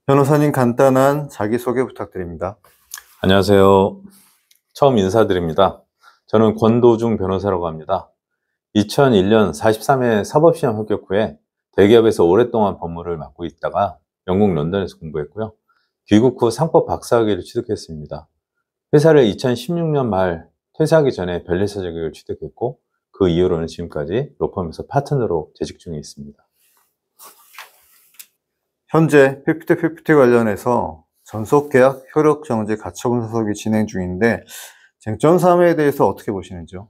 변호사님 간단한 자기소개 부탁드립니다. 안녕하세요. 처음 인사드립니다. 저는 권도중 변호사라고 합니다. 2001년 43회 사법시험 합격 후에 대기업에서 오랫동안 법무를 맡고 있다가 영국 런던에서 공부했고요. 귀국 후 상법 박사학위를 취득했습니다. 회사를 2016년 말 퇴사하기 전에 변리사 자격을 취득했고 그 이후로는 지금까지 로펌에서 파트너로 재직 중에 있습니다. 현재 50-50 관련해서 전속계약 효력정지 가처분 소송이 진행 중인데 쟁점 사항에 대해서 어떻게 보시는지요?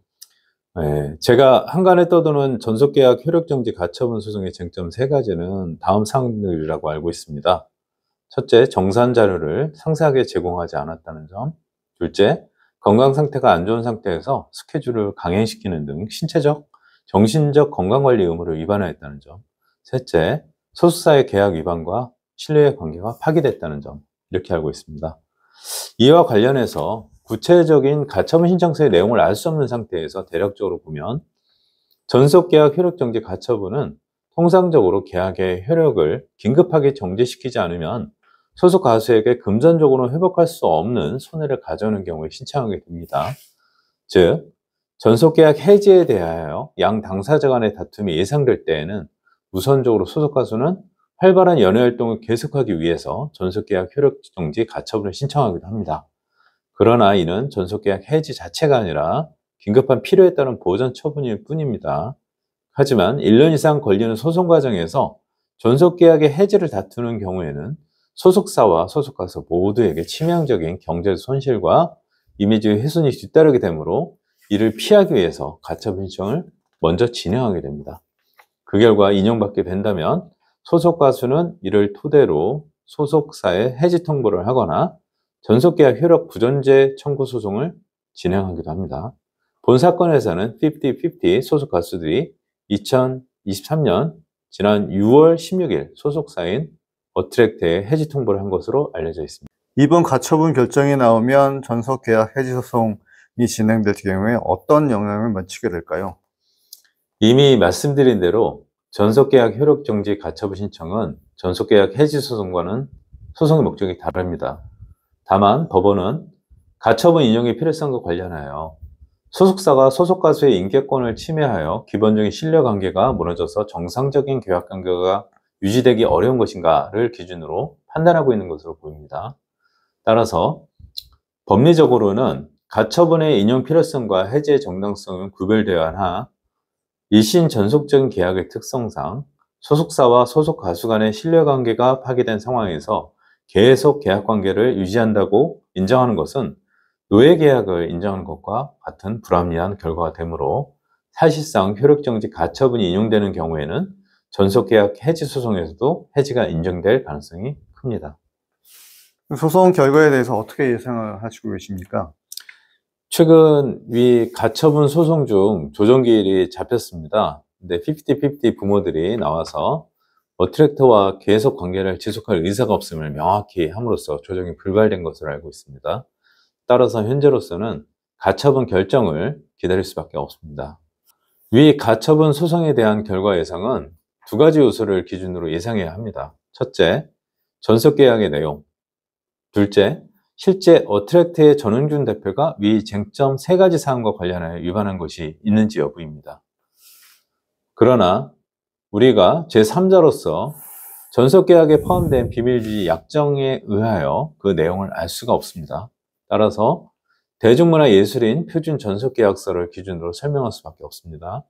네, 제가 한간에 떠도는 전속계약 효력정지 가처분 소송의 쟁점 3가지는 다음 사항들이라고 알고 있습니다. 첫째, 정산 자료를 상세하게 제공하지 않았다는 점. 둘째, 건강 상태가 안 좋은 상태에서 스케줄을 강행시키는 등 신체적, 정신적 건강관리 의무를 위반하였다는 점. 셋째, 소속사의 계약 위반과 신뢰의 관계가 파기됐다는 점. 이렇게 알고 있습니다. 이와 관련해서 구체적인 가처분 신청서의 내용을 알 수 없는 상태에서 대략적으로 보면 전속계약 효력정지 가처분은 통상적으로 계약의 효력을 긴급하게 정지시키지 않으면 소속 가수에게 금전적으로 회복할 수 없는 손해를 가져오는 경우에 신청하게 됩니다. 즉, 전속계약 해지에 대하여 양 당사자 간의 다툼이 예상될 때에는 우선적으로 소속 가수는 활발한 연애활동을 계속하기 위해서 전속계약 효력정지 가처분을 신청하기도 합니다. 그러나 이는 전속계약 해지 자체가 아니라 긴급한 필요에 따른 보전 처분일 뿐입니다. 하지만 1년 이상 걸리는 소송 과정에서 전속계약의 해지를 다투는 경우에는 소속사와 소속가수 모두에게 치명적인 경제적 손실과 이미지의 훼손이 뒤따르게 되므로 이를 피하기 위해서 가처분 신청을 먼저 진행하게 됩니다. 그 결과 인용받게 된다면 소속가수는 이를 토대로 소속사에 해지 통보를 하거나 전속계약 효력 부존재 청구 소송을 진행하기도 합니다. 본 사건에서는 50-50 소속 가수들이 2023년 지난 6월 16일 소속사인 어트랙트에 해지 통보를 한 것으로 알려져 있습니다. 이번 가처분 결정이 나오면 전속계약 해지 소송이 진행될 경우에 어떤 영향을 미치게 될까요? 이미 말씀드린 대로 전속계약 효력정지 가처분 신청은 전속계약 해지 소송과는 소송의 목적이 다릅니다. 다만 법원은 가처분 인용의 필요성과 관련하여 소속사가 소속가수의 인격권을 침해하여 기본적인 신뢰관계가 무너져서 정상적인 계약관계가 유지되기 어려운 것인가를 기준으로 판단하고 있는 것으로 보입니다. 따라서 법리적으로는 가처분의 인용 필요성과 해지의 정당성은 구별되어야 하나 1심 전속적인 계약의 특성상 소속사와 소속가수 간의 신뢰관계가 파기된 상황에서 계속 계약관계를 유지한다고 인정하는 것은 노예계약을 인정하는 것과 같은 불합리한 결과가 되므로 사실상 효력정지 가처분이 인용되는 경우에는 전속계약 해지 소송에서도 해지가 인정될 가능성이 큽니다. 소송 결과에 대해서 어떻게 예상을 하시고 계십니까? 최근 위 가처분 소송 중 조정기일이 잡혔습니다. 근데 50-50 부모들이 나와서 어트랙터와 계속 관계를 지속할 의사가 없음을 명확히 함으로써 조정이 불발된 것으로 알고 있습니다. 따라서 현재로서는 가처분 결정을 기다릴 수밖에 없습니다. 위 가처분 소송에 대한 결과 예상은 2가지 요소를 기준으로 예상해야 합니다. 첫째, 전속계약의 내용. 둘째, 실제 어트랙트의 전은준 대표가 위 쟁점 3가지 사항과 관련하여 위반한 것이 있는지 여부입니다. 그러나 우리가 제3자로서 전속계약에 포함된 비밀주의 약정에 의하여 그 내용을 알 수가 없습니다. 따라서 대중문화예술인 표준 전속계약서를 기준으로 설명할 수밖에 없습니다.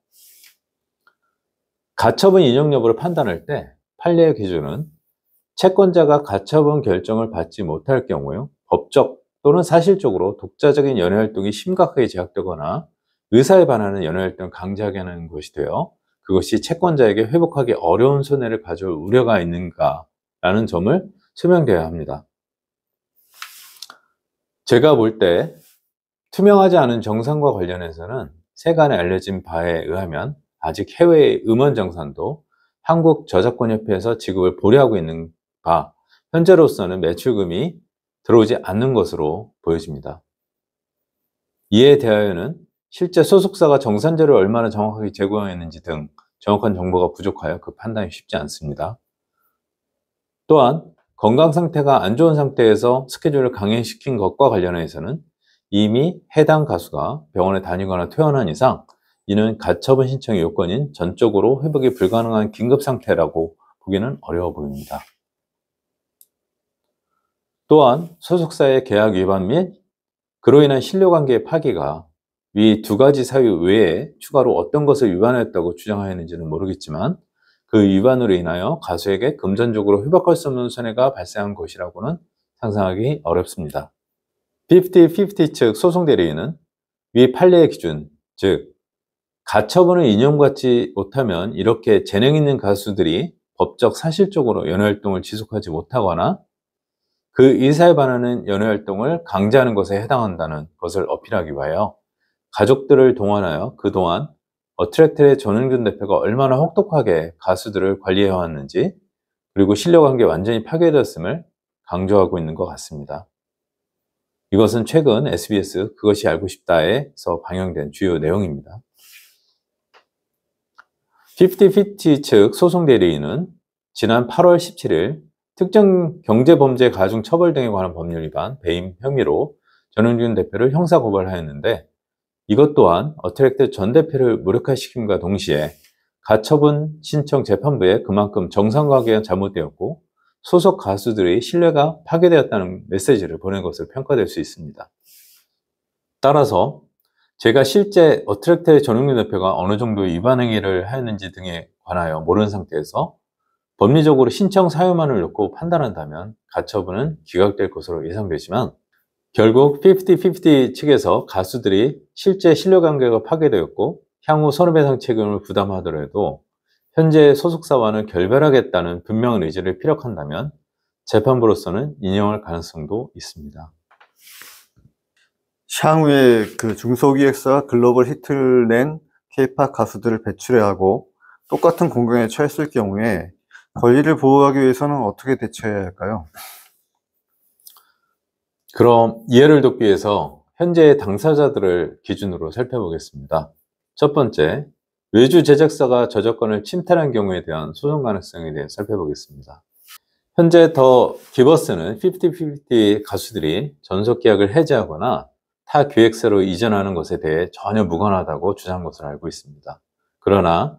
가처분 인용 여부를 판단할 때 판례의 기준은 채권자가 가처분 결정을 받지 못할 경우에 법적 또는 사실적으로 독자적인 연애활동이 심각하게 제약되거나 의사에 반하는 연애활동을 강제하게 하는 것이 되어 그것이 채권자에게 회복하기 어려운 손해를 가져올 우려가 있는가라는 점을 설명되어야 합니다. 제가 볼 때 투명하지 않은 정산과 관련해서는 세간에 알려진 바에 의하면 아직 해외의 음원 정산도 한국저작권협회에서 지급을 보류하고 있는 바, 현재로서는 매출금이 들어오지 않는 것으로 보여집니다. 이에 대하여는 실제 소속사가 정산자를 얼마나 정확하게 제공했는지 등 정확한 정보가 부족하여 그 판단이 쉽지 않습니다. 또한 건강 상태가 안 좋은 상태에서 스케줄을 강행시킨 것과 관련해서는 이미 해당 가수가 병원에 다니거나 퇴원한 이상 이는 가처분 신청의 요건인 전적으로 회복이 불가능한 긴급 상태라고 보기는 어려워 보입니다. 또한 소속사의 계약 위반 및 그로 인한 신뢰관계의 파기가 위 두 가지 사유 외에 추가로 어떤 것을 위반했다고 주장하였는지는 모르겠지만 그 위반으로 인하여 가수에게 금전적으로 회복할 수 없는 손해가 발생한 것이라고는 상상하기 어렵습니다. 50-50 측 소송 대리인은 위 판례의 기준, 즉 가처분을 인용받지 못하면 이렇게 재능 있는 가수들이 법적 사실적으로 연예활동을 지속하지 못하거나 그 의사에 반하는 연예활동을 강제하는 것에 해당한다는 것을 어필하기 위하여 가족들을 동원하여 그동안 어트랙트의 전은균 대표가 얼마나 혹독하게 가수들을 관리해왔는지 그리고 신뢰관계 완전히 파괴되었음을 강조하고 있는 것 같습니다. 이것은 최근 SBS 그것이 알고 싶다에서 방영된 주요 내용입니다. 50-50 측 소송 대리인은 지난 8월 17일 특정 경제범죄 가중처벌 등에 관한 법률 위반, 배임 혐의로 전은균 대표를 형사고발하였는데 이것 또한 어트랙트 전 대표를 무력화시킴과 동시에 가처분 신청 재판부에 그만큼 정상관계가 잘못되었고 소속 가수들의 신뢰가 파괴되었다는 메시지를 보낸 것으로 평가될 수 있습니다. 따라서 제가 실제 어트랙트의 전은균 대표가 어느 정도 위반 행위를 하였는지 등에 관하여 모르는 상태에서 법리적으로 신청 사유만을 놓고 판단한다면 가처분은 기각될 것으로 예상되지만 결국 50-50 측에서 가수들이 실제 신뢰관계가 파괴되었고 향후 손해배상 책임을 부담하더라도 현재 소속사와는 결별하겠다는 분명한 의지를 피력한다면 재판부로서는 인용할 가능성도 있습니다. 향후에 그 중소기획사가 글로벌 히트를 낸 K-팝 가수들을 배출해야 하고 똑같은 공경에 처했을 경우에 권리를 보호하기 위해서는 어떻게 대처해야 할까요? 그럼 이해를 돕기 위해서 현재의 당사자들을 기준으로 살펴보겠습니다. 첫 번째, 외주 제작사가 저작권을 침탈한 경우에 대한 소송 가능성에 대해 살펴보겠습니다. 현재 더 기버스는 50-50 가수들이 전속 계약을 해지하거나 타 기획사로 이전하는 것에 대해 전혀 무관하다고 주장한 것으로 알고 있습니다. 그러나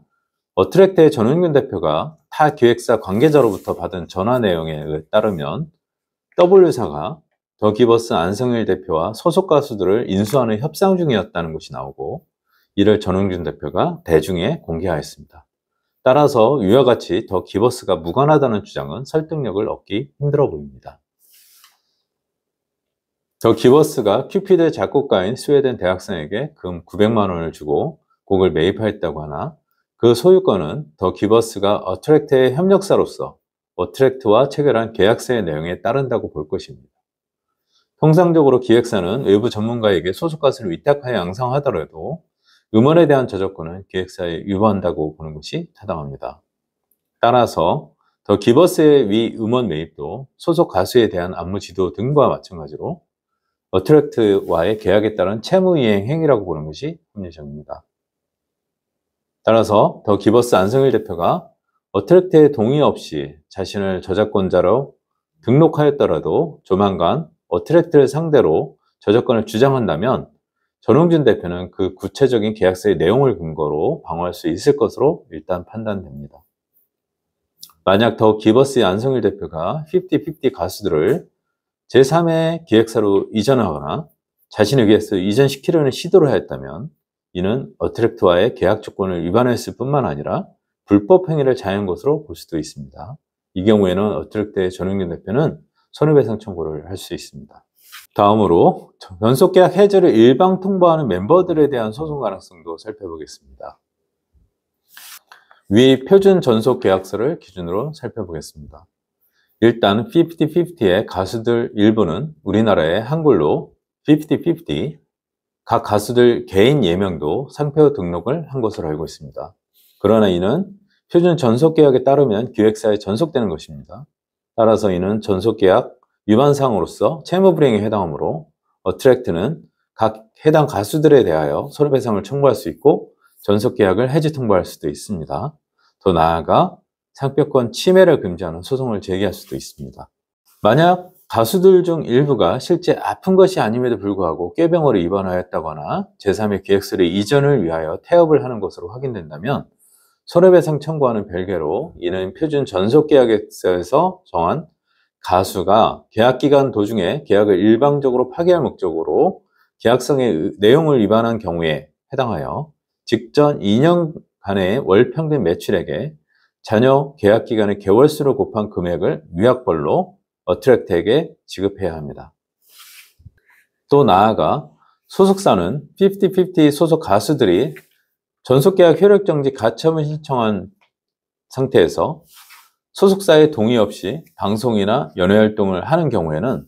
어트랙트의 전은균 대표가 타 기획사 관계자로부터 받은 전화 내용에 따르면 W사가 더 기버스 안성일 대표와 소속 가수들을 인수하는 협상 중이었다는 것이 나오고 이를 전은균 대표가 대중에 공개하였습니다. 따라서 위와 같이 더 기버스가 무관하다는 주장은 설득력을 얻기 힘들어 보입니다. 더 기버스가 큐피드 작곡가인 스웨덴 대학생에게 금 900만 원을 주고 곡을 매입하였다고 하나 그 소유권은 더 기버스가 어트랙트의 협력사로서 어트랙트와 체결한 계약서의 내용에 따른다고 볼 것입니다. 통상적으로 기획사는 외부 전문가에게 소속 가수를 위탁하여 양성하더라도 음원에 대한 저작권은 기획사에 유보한다고 보는 것이 타당합니다. 따라서 더 기버스의 위 음원 매입도 소속 가수에 대한 안무 지도 등과 마찬가지로 어트랙트와의 계약에 따른 채무이행 행위라고 보는 것이 합리적입니다. 따라서 더 기버스 안성일 대표가 어트랙트의 동의 없이 자신을 저작권자로 등록하였더라도 조만간 어트랙트를 상대로 저작권을 주장한다면 전웅준 대표는 그 구체적인 계약서의 내용을 근거로 방어할 수 있을 것으로 일단 판단됩니다. 만약 더 기버스의 안성일 대표가 50-50 가수들을 제3의 기획사로 이전하거나 자신의 기획사로 이전시키려는 시도를 하였다면 이는 어트랙트와의 계약 조건을 위반했을 뿐만 아니라 불법 행위를 자행한 것으로 볼 수도 있습니다. 이 경우에는 어트랙트의 전웅균 대표는 손해배상 청구를 할 수 있습니다. 다음으로 연속계약 해지를 일방 통보하는 멤버들에 대한 소송 가능성도 살펴보겠습니다. 위 표준 전속 계약서를 기준으로 살펴보겠습니다. 일단 50-50의 가수들 일부는 우리나라의 한글로 50-50, 각 가수들 개인 예명도 상표 등록을 한 것으로 알고 있습니다. 그러나 이는 표준 전속계약에 따르면 기획사에 전속되는 것입니다. 따라서 이는 전속계약 위반사항으로서 채무불이행에 해당하므로 어트랙트는 각 해당 가수들에 대하여 손해배상을 청구할 수 있고 전속계약을 해지 통보할 수도 있습니다. 더 나아가 상표권 침해를 금지하는 소송을 제기할 수도 있습니다. 만약 가수들 중 일부가 실제 아픈 것이 아님에도 불구하고 꾀병으로 입원하였다거나 제3의 기획서의 이전을 위하여 태업을 하는 것으로 확인된다면 손해배상 청구와는 별개로 이는 표준 전속계약서에서 정한 가수가 계약기간 도중에 계약을 일방적으로 파기할 목적으로 계약성의 내용을 위반한 경우에 해당하여 직전 2년간의 월평균 매출액에 자녀 계약기간의 개월수를 곱한 금액을 위약벌로 어트랙트에게 지급해야 합니다. 또 나아가 소속사는 50-50 소속 가수들이 전속계약 효력정지 가처분 신청한 상태에서 소속사의 동의 없이 방송이나 연예활동을 하는 경우에는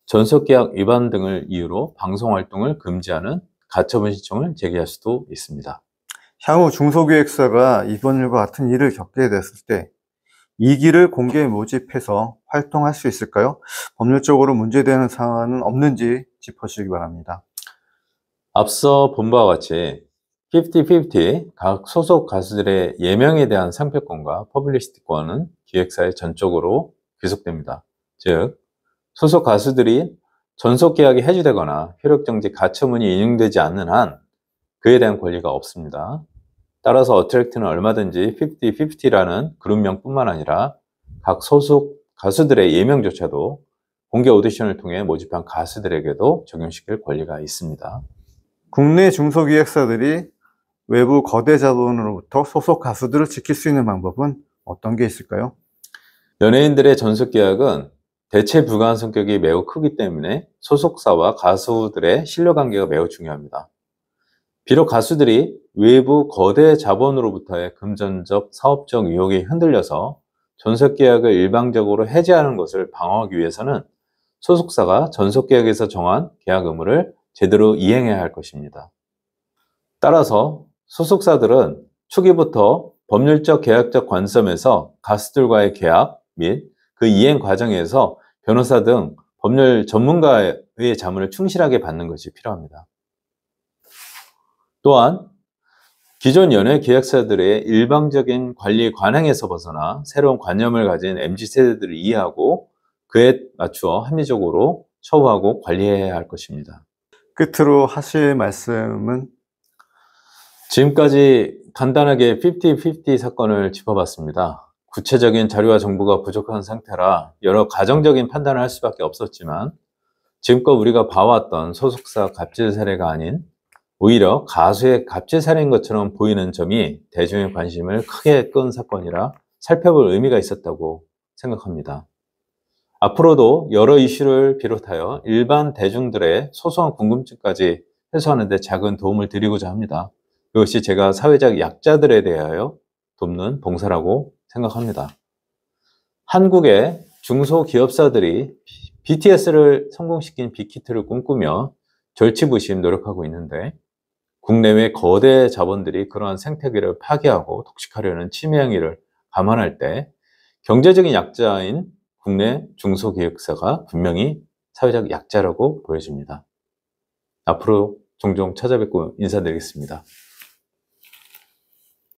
전속계약 위반 등을 이유로 방송활동을 금지하는 가처분 신청을 제기할 수도 있습니다. 향후 중소기획사가 이번 일과 같은 일을 겪게 됐을 때 이기를 공개 모집해서 활동할 수 있을까요? 법률적으로 문제되는 사안은 없는지 짚어주시기 바랍니다. 앞서 본 바와 같이 50-50 각 소속 가수들의 예명에 대한 상표권과 퍼블리시티권은 기획사에 전적으로 귀속됩니다. 즉, 소속 가수들이 전속 계약이 해지되거나 효력정지 가처분이 인용되지 않는 한 그에 대한 권리가 없습니다. 따라서 어트랙트는 얼마든지 50-50라는 그룹명뿐만 아니라 각 소속 가수들의 예명조차도 공개 오디션을 통해 모집한 가수들에게도 적용시킬 권리가 있습니다. 국내 중소기획사들이 외부 거대 자본으로부터 소속 가수들을 지킬 수 있는 방법은 어떤 게 있을까요? 연예인들의 전속 계약은 대체 불가한 성격이 매우 크기 때문에 소속사와 가수들의 신뢰관계가 매우 중요합니다. 비록 가수들이 외부 거대 자본으로부터의 금전적, 사업적 유혹에 흔들려서 전속계약을 일방적으로 해지하는 것을 방어하기 위해서는 소속사가 전속계약에서 정한 계약 의무를 제대로 이행해야 할 것입니다. 따라서 소속사들은 초기부터 법률적 계약적 관점에서 가수들과의 계약 및 그 이행 과정에서 변호사 등 법률 전문가의 자문을 충실하게 받는 것이 필요합니다. 또한 기존 연예 기획사들의 일방적인 관리 관행에서 벗어나 새로운 관념을 가진 MZ세대들을 이해하고 그에 맞추어 합리적으로 처우하고 관리해야 할 것입니다. 끝으로 하실 말씀은? 지금까지 간단하게 50-50 사건을 짚어봤습니다. 구체적인 자료와 정보가 부족한 상태라 여러 가정적인 판단을 할 수밖에 없었지만 지금껏 우리가 봐왔던 소속사 갑질 사례가 아닌 오히려 가수의 갑질 사례인 것처럼 보이는 점이 대중의 관심을 크게 끈 사건이라 살펴볼 의미가 있었다고 생각합니다. 앞으로도 여러 이슈를 비롯하여 일반 대중들의 소소한 궁금증까지 해소하는 데 작은 도움을 드리고자 합니다. 이것이 제가 사회적 약자들에 대하여 돕는 봉사라고 생각합니다. 한국의 중소기업사들이 BTS를 성공시킨 빅히트를 꿈꾸며 절치부심 노력하고 있는데 국내외 거대 자본들이 그러한 생태계를 파괴하고 독식하려는 침해 행위를 감안할 때 경제적인 약자인 국내 중소기획사가 분명히 사회적 약자라고 보여집니다. 앞으로 종종 찾아뵙고 인사드리겠습니다.